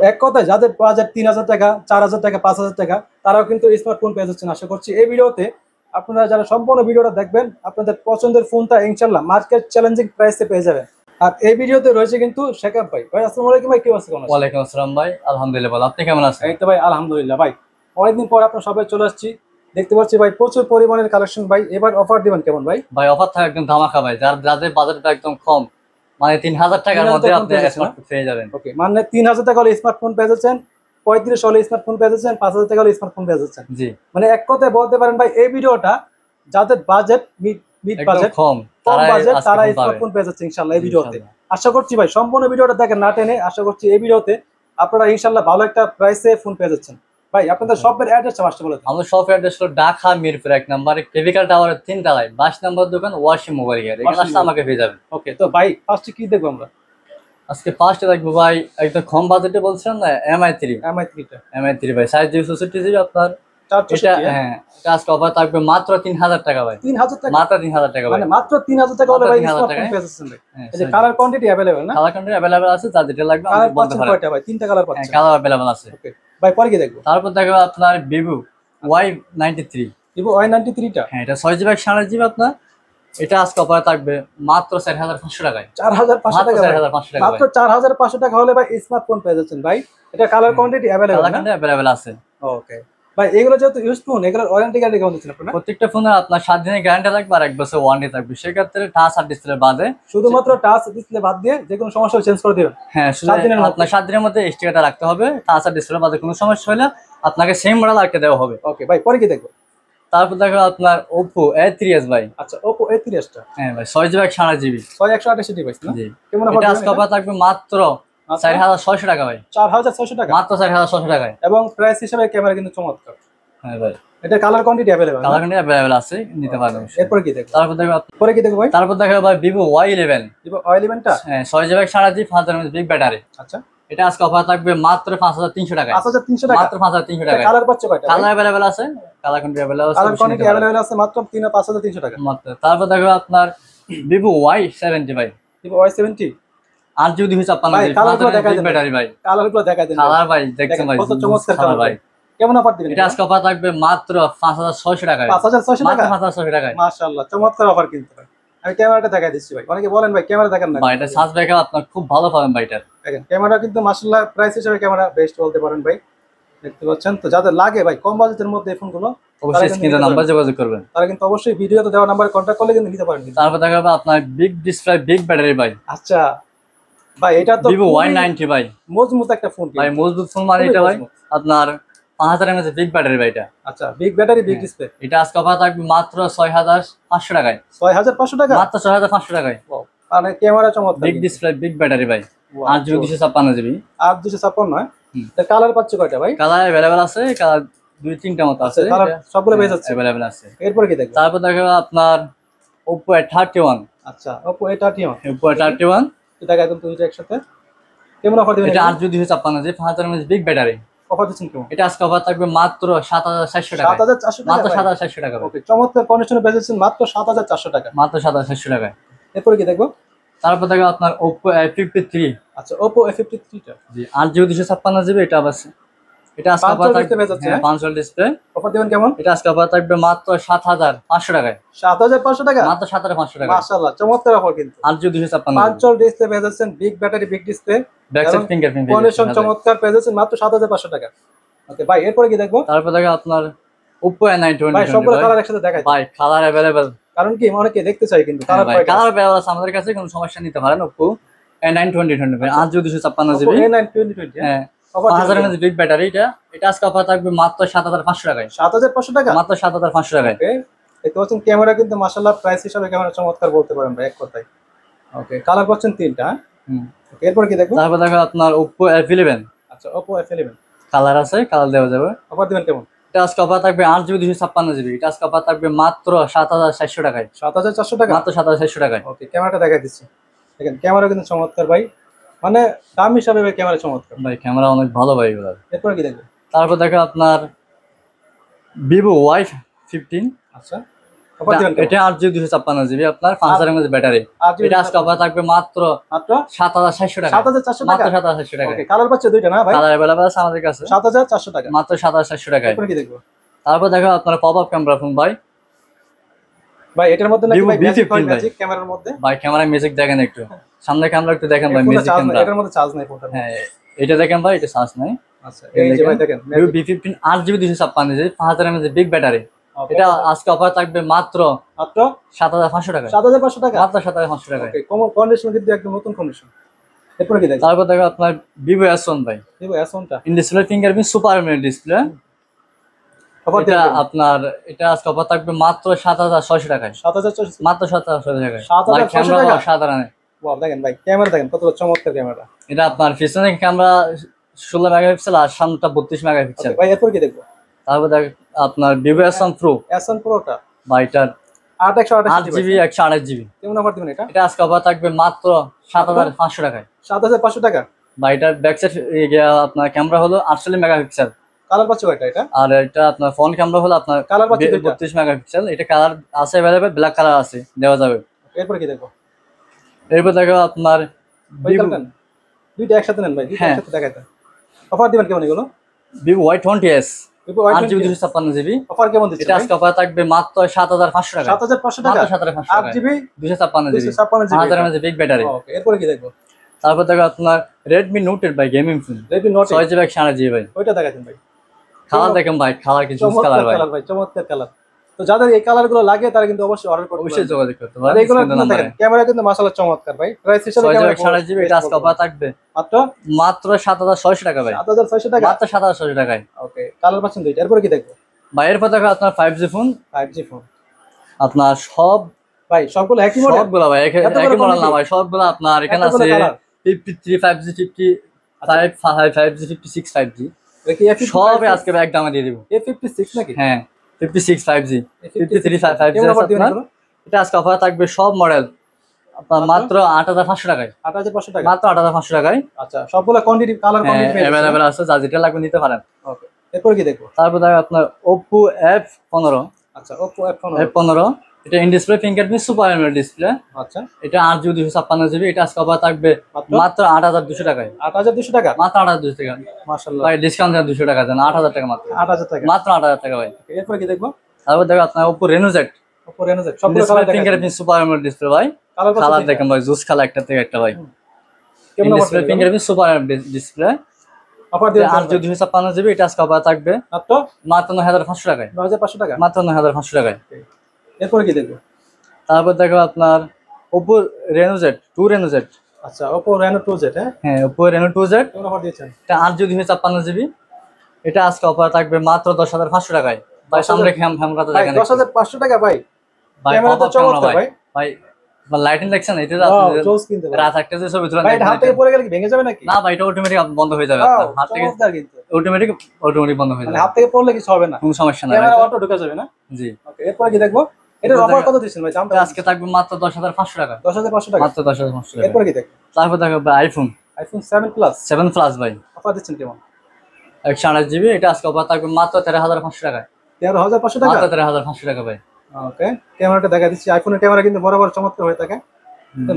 এক কথায় যাদের বাজেট 3000 টাকা, 4000 টাকা, 5000 টাকা, তারাও কিন্তু স্মার্টফোন পেয়ে যাচ্ছেন। আশা করছি এই ভিডিওতে আপনারা যারা সম্পূর্ণ ভিডিওটা দেখবেন, আপনাদের পছন্দের ফোনটা ইনশাল্লাহ মার্কেট চ্যালেঞ্জিং প্রাইসে পেয়ে যাবেন। আর এই ভিডিওতে রয়েছে কিন্তু শেখাব ভাই। ভাই আসসালামু আলাইকুম ভাই, কি অবস্থা? ওয়ালাইকুম আসসালাম ভাই, আলহামদুলিল্লাহ ভালো। আপনি কেমন আছেন? এই তো ভাই আলহামদুলিল্লাহ। ভাই অনেকদিন পর আপনার সবাই চলে আসছি, দেখতে পাচ্ছি ভাই প্রচুর পরিমাণের কালেকশন। ভাই এবার অফার দিবেন কেমন ভাই? ভাই অফার থাকে একদম ধামাকা ভাই, যাদের বাজেটটা একদম কম, মানে 3000 টাকার মধ্যে আপনি স্মার্টফোন পেয়ে যাবেন। ওকে, মানে 3000 টাকা হলে স্মার্টফোন পেয়ে যাচ্ছেন, 35 হলে স্মার্টফোন পেয়ে যাচ্ছেন, 5000 টাকা হলে স্মার্টফোন পেয়ে যাচ্ছেন। জি, মানে এক কথায় বলতে পারেন ভাই এই ভিডিওটা যাদের বাজেট মিড বাজেট কম বাজেট তারা স্মার্টফোন পেয়ে যাচ্ছে ইনশাআল্লাহ এই ভিডিওতে। আশা করছি ভাই সম্পূর্ণ ভিডিওটা দেখেন না টেনে, আশা করছি এই ভিডিওতে আপনারা ইনশাআল্লাহ ভালো একটা প্রাইসে ফোন পেয়ে যাচ্ছেন। ভাই আপনাদের শপের অ্যাড্রেসটা ফার্স্টে বলে দিন। আমাদের শপ অ্যাড্রেস হলো ঢাকা মিরপুর 1 নম্বরে কেভিকাল টাওয়ারের 3 তলায় 22 নম্বর দোকান ওয়াশিং মোবাইল গিয়ার, এখানে আসলে আমাকে পেয়ে যাবেন। ওকে, তো ভাই ফার্স্টে কি দেখবো আমরা? আজকে ফার্স্টে দেখবো ভাই একদম কম বাজেটে বলছিলাম না, MI3 ভাই, সাইজ 264 জিবি আপনার। এটা হ্যাঁ, এটা আজকে অফার থাকবে মাত্র 3000 টাকা ভাই। 3000 টাকা? মাত্র 3000 টাকা ভাই, মানে মাত্র 3000 টাকা হলে ভাই স্মার্টফোন পেয়ে যাচ্ছেন ভাই। এই যে কালার কোয়ান্টিটি अवेलेबल না? কালার কোয়ান্টিটি अवेलेबल আছে, যা যেটা লাগবে কালার আপনি বলতে পাচ্ছেন পারেন। কয়টা ভাই? তিনটা কালার পাচ্ছেন? হ্যাঁ, কালার अवेलेबल আছে। ওকে ভাই, পরে কি দেখবো? তারপর দেখো আপনার ভিভো Y93। ভিভো Y93 টা? হ্যাঁ, এটা 6 জিবি 128 জিবি আপনার। এটা আজকে অফারে থাকবে মাত্র 4500 টাকায়। 4500 টাকা? 4500 টাকা, মাত্র 4500 টাকা হলে ভাই স্মার্টফোন পেয়ে যাচ্ছেন ভাই। এটা কালার কোয়ান্টিটি अवेलेबल কালার না? কোয়ান্টিটি अवेलेबल আছে। ওকে ভাই, এগুলো যেহেতু ইউজ ফোন, এগুলোর ওয়ারেন্টি গ্যারান্টি কেমন দিচ্ছেন আপনারা? প্রত্যেকটা ফোনে আপনার 7 দিনের গ্যারান্টি থাকবে আর 1 বছর ওয়ারেন্টি থাকবে। সেক্ষেত্রে টাচ আর ডিসপ্লে বাদে শুধুমাত্র টাচ ডিসপ্লে বাদ দিয়ে যে কোনো সমস্যা চেঞ্জ করে দিবেন? হ্যাঁ, শুধু 7 দিনের আপনার 7 দিনের মধ্যে স্টিকারটা রাখতে হবে। টাচ আর ডিসপ্লে বাদে কোনো সমস্যা হলে আপনাকে সেম মডেল আটকে দেওয়া হবে। ওকে ভাই, পরে কি দেখবো? তারপর দেখো আপনার Oppo A3s ভাই। আচ্ছা, Oppo A3s টা? হ্যাঁ ভাই, 6 জিবি 128 জিবি। 6128 ডিভাইস না? জি, কেমন এটা আজকে অফার থাকবে মাত্র 4600 টাকা ভাই। 4600 টাকা? মাত্র 4600 টাকায়। এবং প্রাইস হিসেবে ক্যামেরা কিন্তু চমৎকার। হ্যাঁ ভাই, এটা colour quantity available? Colour quantity available আছে, নিতে পারবেন। এরপর কি দেখবো? তারপর দেখো পরে কি দেখবো ভাই? তারপর দেখো ভাই ভিভো Y11। ভিভো Y11 টা? হ্যাঁ, 6 GB 128 GB 5000 mAh big battery. আচ্ছা, এটা আজকে অফার থাকবে মাত্র 5300 টাকায়। 5300 টাকা? মাত্র 5300 টাকায়। কালার পাচ্ছে কয়টা? কালার अवेलेबल আছে, কালার কোয়ান্টিটি अवेलेबल আছে। কালার কোয়ান্টিটি अवेलेबल আছে মাত্র 5300 টাকা মাত্র। তারপর দেখো আপনার ভিভো Y70 ভাই। Vivo Y70? 8GB 256 ভাই জিবি কালারগুলো দেখাই দেন ব্যাটারি ভাই। কালারগুলো দেখাই দেন কালার ভাই দেখছেন ভাই, কত চমৎকার কালার ভাই। কেমন অফার দিবেন? এটা আজকে অফার থাকবে মাত্র 5600 টাকায়। 5600 টাকা? মাত্র 5600 টাকায়। মাশাআল্লাহ, চমৎকার অফার কিন্তু ভাই। আমি ক্যামেরাটা দেখাই দিচ্ছি ভাই। অনেকে বলেন ভাই ক্যামেরা দেখান না। ভাই এটা সার্চ ব্যাকআপ আপনার খুব ভালো পাবেন ভাই। এটা দেখেন ক্যামেরা কিন্তু মাশাআল্লাহ প্রাইস হিসেবে ক্যামেরা বেস্ট বলতে পারেন ভাই। দেখতে পাচ্ছেন তো, যাদের লাগে ভাই কম বাজেটের মধ্যে এই ফোনগুলো, অবশ্যই স্ক্রিনে নাম্বার যোগাযোগ করবেন। তারা কিন্তু অবশ্যই ভিডিওতে দেওয়া নাম্বারে কন্টাক্ট করলে কিন্তু নিতে পারেন। তারপর দেখাবো আপনার বিগ ডিসপ্লে বিগ ব্যাটারি ভাই। আচ্ছা ভাই, এটা তো ভিভো Y90 ভাই। মজবুত একটা ফোন ভাই মজবুত ফোন মানে এটা ভাই আপনার 5000 mAh বিগ ব্যাটারি ভাই। এটা আচ্ছা, বিগ ব্যাটারি বিগ ডিসপ্লে। এটা আজকে অফার থাকবে মাত্র 6500 টাকায়। 6500 টাকা? মাত্র 6500 টাকায়। মানে ক্যামেরা চমৎকার, বিগ ডিসপ্লে বিগ ব্যাটারি ভাই। 8GB 256 GB. 8256 নয়? এটা কালার পাচ্ছে কয়টা ভাই? কালার अवेलेबल আছে, কালার 2-3টা মত আছে। কালার সবগুলো পেয়ে যাচ্ছে अवेलेबल আছে। এরপর কি দেখব? তারপর দেখো আপনার Oppo A31। আচ্ছা, Oppo A31? Oppo A31 কি দেখা একদম দুইটা একসাথে। কেমন অফার দিবেন? এটা 8GB 256 GB 5000 mAh big battery. Offer দিচ্ছেন কেমন? এটা আজকে অফার থাকবে মাত্র 7400 টাকা। 7400 টাকা? মাত্র 7400 টাকা। ওকে, চমৎকার কন্ডিশনে পেয়ে যাচ্ছেন মাত্র 7400 টাকা। মাত্র 7400 টাকায়। এরপর কি দেখব? তারপর দেখো আপনার Oppo A53। আচ্ছা, Oppo A53 টা? জি, 8GB 256 জিবি। এটা আছে, এটা আজকে অফার থাকবে 5 ডিসপ্লে। অফার দিবেন কেমন? এটা আজকে অফার থাকবে মাত্র 7500 টাকায়। 7500 টাকা? মাত্র 7500 টাকা। মাশাআল্লাহ, চমৎকার অফার কিন্তু। 8GB 256 5 ডিসপ্লে পেয়ে যাচ্ছেন, big battery big display, back side fingerprint condition চমৎকার পেয়ে যাচ্ছেন মাত্র 7500 টাকা। ওকে ভাই, এরপরে কি দেখব? তারপর দেখো আপনার Oppo A920 ভাই সবগুলো কালার একসাথে দেখাই ভাই। কালার अवेलेबल, কারণ কি অনেকে দেখতে চাই কিন্তু কালার अवेलेबल আছে আমাদের কাছে, কোনো সমস্যা নিতে পারেন। Oppo A920 ভাই, 8GB 256 জিবি। A920? হ্যাঁ, 5000 mAh বিগ ব্যাটারি। এটা আজকে অফার থাকবে মাত্র 7500 টাকায়। 7500 টাকা? মাত্র 7500 টাকায়। ওকে, দেখতে পাচ্ছেন ক্যামেরা কিন্তু মাশাআল্লাহ প্রাইস হিসাবে ক্যামেরা চমৎকার বলতে পারেন ভাই এক কথায়। ওকে, কালার পাচ্ছেন তিনটা। ওকে, এরপর কি দেখব? তারপর দেখো আপনার Oppo F11। আচ্ছা, Oppo F11 কালার আছে, কালার দেওয়া যাবে। অফার দিবেন কেমন? এটা আজকে অফার থাকবে 8GB 256 জিবি। এটা আজকে অফার থাকবে মাত্র 7400 টাকায়। 7400 টাকা? মাত্র 7400 টাকায়। ওকে, ক্যামেরাটা দেখাই দিচ্ছি। দেখেন ক্যামেরা কিন্তু চমৎকার ভাই, মানে দাম হিসাবে ভাই ক্যামেরা চমৎকার ভাই ক্যামেরা অনেক ভালো ভাই এগুলো। এরপর কি দেখব? তারপর দেখো আপনার Vivo Y15। আচ্ছা, অফার দিবেন এটা 8GB 256GB আপনার 5000 mAh ব্যাটারি। এটা আজকে অফার থাকবে মাত্র 7400 টাকা। 7400 টাকা, মাত্র 7400 টাকা। ওকে, কালার পাচ্ছে দুইটা না ভাই? কালার अवेलेबल আছে আমাদের কাছে 7400 টাকা, মাত্র 7400 টাকায়। এরপর কি দেখবো তারপর দেখো আপনার পপ আপ ক্যামেরা ফোন ভাই। ভাই এটার মধ্যে নাকি Vivo ভাই ম্যাজিক হয়, V15 ভাই। ম্যাজিক ক্যামেরার মধ্যে ভাই ক্যামেরা ম্যাজিক দেখেন একটু, সামনে ক্যামেরা একটু দেখেন ভাই, ম্যাজিক ক্যামেরা। এটার মধ্যে চার্জ নাই ফোনটার। হ্যাঁ এটা দেখেন ভাই, এটা চার্জ নাই। আচ্ছা এই যে ভাই দেখেন Vivo V15 8GB 256GB 5000 mAh big battery. এটা আজকে অফার থাকবে মাত্র 7500 টাকা। 7500 টাকা, মাত্র 7500 টাকায়। ওকে, কন্ডিশন কিন্তু একদম নতুন কন্ডিশন। এরপর কি দেখবো? তারপর দেখো আপনার Vivo S1 ভাই। Vivo S1 টা in display fingerprint super AMOLED display. Offer এটা দিবেন আপনার এটা আজকে অফার থাকবে মাত্র 7600 টাকায়। 7400, মাত্র 7600 টাকায়। 7600 ভাই ক্যামেরা টাকা? সাধারণ। ওয়াও, দেখেন ভাই ক্যামেরা দেখেন কত চমৎকার ক্যামেরা। এটা আপনার পিছনে ক্যামেরা 16 মেগাপিক্সেল আর সামনেটা 32 মেগাপিক্সেল। ভাই এরপর কি দেখবো? তারপর দেখ আপনার Vivo S1 Pro। S1 Pro টা ভাই এটার 8/128GB 8GB 128GB। কেমন অফার দিবেন এটা? এটা আজকে অফার থাকবে মাত্র 7500 টাকায়। 7500 টাকা, ভাই এটার ব্যাক সাইড আপনার ক্যামেরা হলো 48 মেগাপিক্সেল। কালার পাচ্ছে কয়টা এটা? আর এটা আপনার ফ্রন্ট ক্যামেরা হলো আপনার কালার পাচ্ছে দুইটা? 32 মেগাপিক্সেল। এটা কালার আছে अवेलेबल, ব্ল্যাক কালার আছে, দেওয়া যাবে। এরপর কি দেখবো? এরপর দেখো আপনার ওই Vivo কালার দুইটা একসাথে নেন ভাই, দুইটা হ্যাঁ। একসাথে দেখাইতে। অফার দিবেন কেমন এগুলো? Vivo Y20s Vivo 8GB Y20 256GB। Offer কেমন দিচ্ছে? এটা আজকে অফার থাকবে মাত্র 7500 টাকা। 7500 টাকা, মাত্র 7500 টাকা। 8GB 256GB 256GB 5000 mAh big battery. ওকে, এরপর কি দেখবো? তারপর দেখো আপনার Redmi Note 8 ভাই, gaming phone Redmi Note 8 6GB 128GB ভাই। ওইটা দেখাচ্ছেন ভাই, কালার দেখেন ভাই, কালার কি জুস চমৎকার কালার ভাই। কালার ভাই, চমৎকার কালার। তো যাদের এই কালার গুলো লাগে তারা কিন্তু অবশ্যই অর্ডার করতে অবশ্যই পারেন। যোগাযোগ করতে আর পারেন এইগুলো স্ক্রিনে নাম্বারে। ক্যামেরা কিন্তু মাশাআল্লাহ চমৎকার ভাই। প্রাইস হিসেবে 6GB ক্যামেরা 128GB এটা আজকে অফার থাকবে মাত্র মাত্র 7600 টাকা ভাই। 7600 টাকা, মাত্র 7600 টাকায়। ওকে, কালার পাচ্ছেন দুইটা। এরপর কি দেখবো? ভাই এরপর দেখো আপনার 5G ফোন। 5G ফোন আপনার সব ভাই সবগুলো একই মডেল? সবগুলো ভাই একই মডেল না ভাই, সবগুলো আপনার এখানে আছে 53 5G 55 5G 56 5G। দেখি সব আজকে এক দামে দিয়ে দিব। A56 নাকি? হ্যাঁ 56 5G 53 5G কেমন অফার দিবেন আপনার। এগুলো? এটা আজকে অফার থাকবে সব মডেল আপনার মাত্র 8500 টাকায়। 8500 টাকা, মাত্র 8500 টাকায়। আচ্ছা সবগুলো কোয়ান্টিটি কালার কোয়ান্টিটি अवेलेबल আছে, যা যেটা লাগবে নিতে পারেন। ওকে, এরপর কি দেখবো? তারপর দেখো আপনার Oppo F15। আচ্ছা Oppo F15, F15 এটা in display fingerprint super AMOLED display. আচ্ছা এটা 8GB 256GB। এটা আজকে অফার থাকবে মাত্র 8200 টাকায়। 8200 টাকা, মাত্র 8200 টাকা মাশাআল্লাহ। ভাই, ডিসকাউন্ট দেন 200 টাকা দেন, 8000 টাকা মাত্র। 8000 টাকা, মাত্র 8000 টাকা ভাই। এরপর কি দেখবো? তারপর দেখো আপনার Oppo Reno Z Oppo Reno Z সবগুলো কালার দেখাচ্ছেন। ফিঙ্গারপ্রিন্ট সুপার AMOLED ডিসপ্লে ভাই। কালার কালার দেখেন ভাই, জুস কালার একটা থেকে একটা ভাই। কেমন অফার ডিসপ্লে দিবেন? Fingerprint super AMOLED display. Offer দিবেন 8GB 256GB এটা আজকে অফার থাকবে মাত্র মাত্র 9500 টাকায়। 9500 টাকা, মাত্র 9500 টাকায়। এরপর কি দেখবো? তারপর দেখো আপনার Oppo Reno Z 2 Reno Z। আচ্ছা Oppo Reno 2Z, হ্যাঁ Oppo Reno 2Z কেমন অফার দিয়েছেন? এটা 8GB 256GB। এটা আজকে অফার থাকবে মাত্র 10500 টাকায়। ভাই সামনে ক্যামেরাতে ভাই দেখেন 10500 টাকা ভাই, ভাই, ক্যামেরা তো pop-up camera চমৎকার ভাই। ভাই লাইটিং দেখছেন এটা ওয়াও, জোস কিন্তু ভাই। রাত একটা যে ছবি তুলে ভাই এটা হাত থেকে পড়ে গেলে কি ভেঙে যাবে নাকি? না ভাই, এটা অটোমেটিক বন্ধ হয়ে যাবে ওয়াও, আপনার হাত থেকে, চমৎকার কিন্তু। অটোমেটিক বন্ধ হয়ে মানে যাবে, হাত থেকে পড়লে কিছু হবে না, কোনো সমস্যা নাই ক্যামেরা ভাই। অটো ঢুকে যাবে না? জি ওকে, এরপর কি দেখবো? এটার এরপর অফার দেখো- কত দিচ্ছেন ভাই? দামটা আজকে থাকবে মাত্র 10500 টাকা। 10500 টাকা, মাত্র 10500 টাকা। এরপর কি দেখবো? তারপর দেখো ভাই আইফোন iPhone 7 Plus 7 প্লাস ভাই, অফার দিচ্ছেন কেমন? 128GB। এটা আজকে অফার থাকবে মাত্র 13500 টাকায়। 13500 টাকা, মাত্র 13500 টাকা ভাই। ওকে, ক্যামেরাটা দেখা দিচ্ছি। আইফোনের ক্যামেরা কিন্তু বরাবর চমৎকার হয়ে থাকে।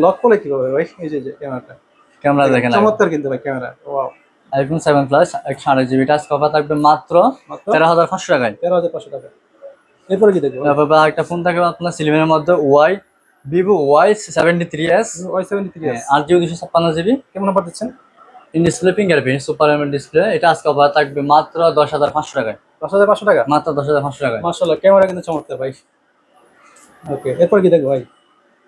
লক করলে কি হবে ভাই? এই যে ক্যামেরাটা ক্যামেরা দেখেন চমৎকার কিন্তু ভাই camera, wow. IPhone 7 plus 128GB। এটা আজকে অফার থাকবে মাত্র মাত্র 13500 টাকায়। 13500 টাকা, এরপর কি দেখবো? তারপর একটা ফোন থাকবে আপনার সিলভারের মধ্যে Vivo Y73s Y73 8GB 256GB। কেমন অফার দিচ্ছেন? In display fingerprint super AMOLED display. এটা আজকে অফার থাকবে মাত্র 10500 টাকায়। 10500 টাকা, মাত্র 10500 টাকায়। মাশাআল্লাহ, ক্যামেরা কিন্তু চমৎকার ভাই। ওকে, এরপর কি দেখবো ভাই?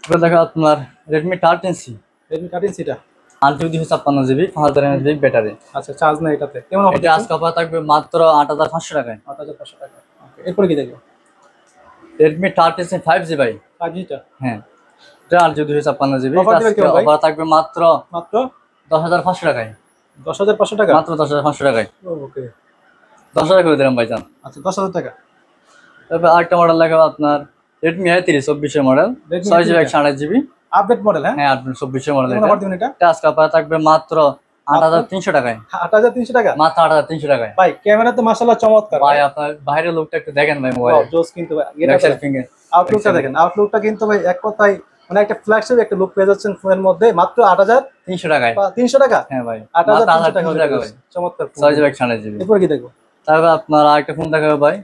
এবার দেখো আপনার Redmi 13C Redmi 13C টা, 8GB 256GB 5000 mAh big battery. আচ্ছা চার্জ নাই এটাতে, কেমন অফার এটা দিচ্ছেন? আজকে অফার থাকবে মাত্র 8500 টাকায়। 8500 টাকা, ওকে, এরপর কি দেখবো? Redmi 13C 5G ভাই। 5G টা হ্যাঁ এটা 8GB 256GB। অফার দিবেন কেমন ভাই? অফার থাকবে মাত্র মাত্র 10500 টাকায়। 10500 টাকা, মাত্র 10500 টাকায়। ওকে, 10,000 করে দিলাম ভাইজান। আচ্ছা 10000 টাকা। তারপর আরেকটা মডেল দেখাবো আপনার Redmi A30 24 model Redmi 6GB A30 128GB। Update model, হ্যাঁ, হ্যাঁ 24 মডেল। কেমন অফার দিবেন এটা? এটা আজকে অফার থাকবে মাত্র 8,300 টাকায়। 8,300 টাকা মাত্র 8,300 টাকায় ভাই। ক্যামেরা তো মাশাআল্লাহ চমৎকার ভাই। আপনার বাইরের লোকটা একটু দেখেন ভাই মোবাইলে। জোস কিন্তু ভাই। আউটলুকটা দেখেন, আউটলুকটা কিন্তু ভাই এক কথায় মানে একটা ফ্ল্যাগশিপ একটা লুক পেয়ে যাচ্ছেন ফোনের মধ্যে মাত্র 8,300 টাকায়। 300 টাকা? হ্যাঁ ভাই, 8,300 টাকা ভাই। চমৎকার। 6GB 128GB। এরপর কি দেখবো? তারপর আপনার আরেকটা ফোন দেখাবো ভাই,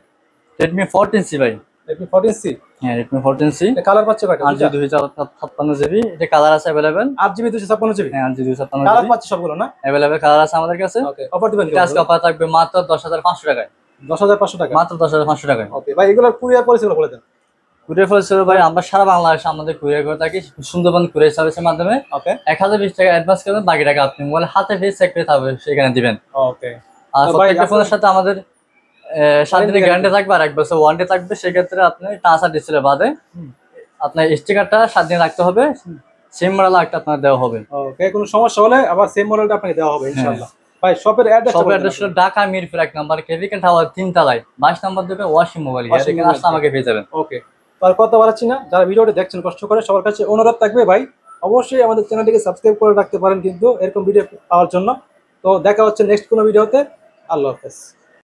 Redmi 14C ভাই। Redmi 14C? হ্যাঁ, Redmi 14C। এটা কালার পাচ্ছে কয়টা? 8GB 256GB। এটা কালার আছে अवेलेबल। 8GB 256GB? হ্যাঁ, 8GB 256GB কালার পাচ্ছে সবগুলো না? अवेलेबल কালার আছে আমাদের কাছে। ওকে, অফার দিবেন কি? আজকে অফার থাকবে মাত্র 10,500 টাকায়। 10,500 টাকা? মাত্র 10,500 টাকায়। ওকে ভাই, এগুলোর কুরিয়ার পলিসিগুলো বলে দেন। কুরিয়ার পলিসি ভাই, আমরা সারা বাংলাদেশে আমাদের কুরিয়ার করে থাকি সুন্দরবন কুরিয়ার সার্ভিসের মাধ্যমে। ওকে। 1,020 টাকা অ্যাডভান্স করবেন, বাকি টাকা আপনি মোবাইল হাতে পেয়ে চেক করে থাকবে সেখানে দিবেন। ওকে। আর প্রত্যেকটা ফোনের সাথে আমাদের 7 দিনের গ্যারান্টি থাকবে আর 1 বছর ওয়ারেন্টি থাকবে। সেক্ষেত্রে আপনি টাচ আর ডিসপ্লে বাদে আপনার স্টিকারটা 7 দিন রাখতে হবে, সেম মডেল একটা আপনার দেওয়া হবে। ওকে, কোনো সমস্যা হলে আবার সেম মডেলটা আপনাকে দেওয়া হবে ইনশাআল্লাহ। ভাই শপের অ্যাড্রেস? শপের অ্যাড্রেস হলো ঢাকা মিরপুর 1 নম্বর কেভিকেন টাওয়ার 3 তলায় 22 নম্বর দেবে ওয়াশিং মোবাইল। এখানে আসলে আমাকে পেয়ে যাবেন। ওকে, তো আর কথা বাড়াচ্ছি না, যারা ভিডিওটি দেখছেন কষ্ট করে সবার কাছে অনুরোধ থাকবে ভাই অবশ্যই আমাদের চ্যানেলটিকে সাবস্ক্রাইব করে রাখতে পারেন কিন্তু এরকম ভিডিও পাওয়ার জন্য। তো দেখা হচ্ছে নেক্সট কোনো ভিডিওতে। আল্লাহ হাফেজ।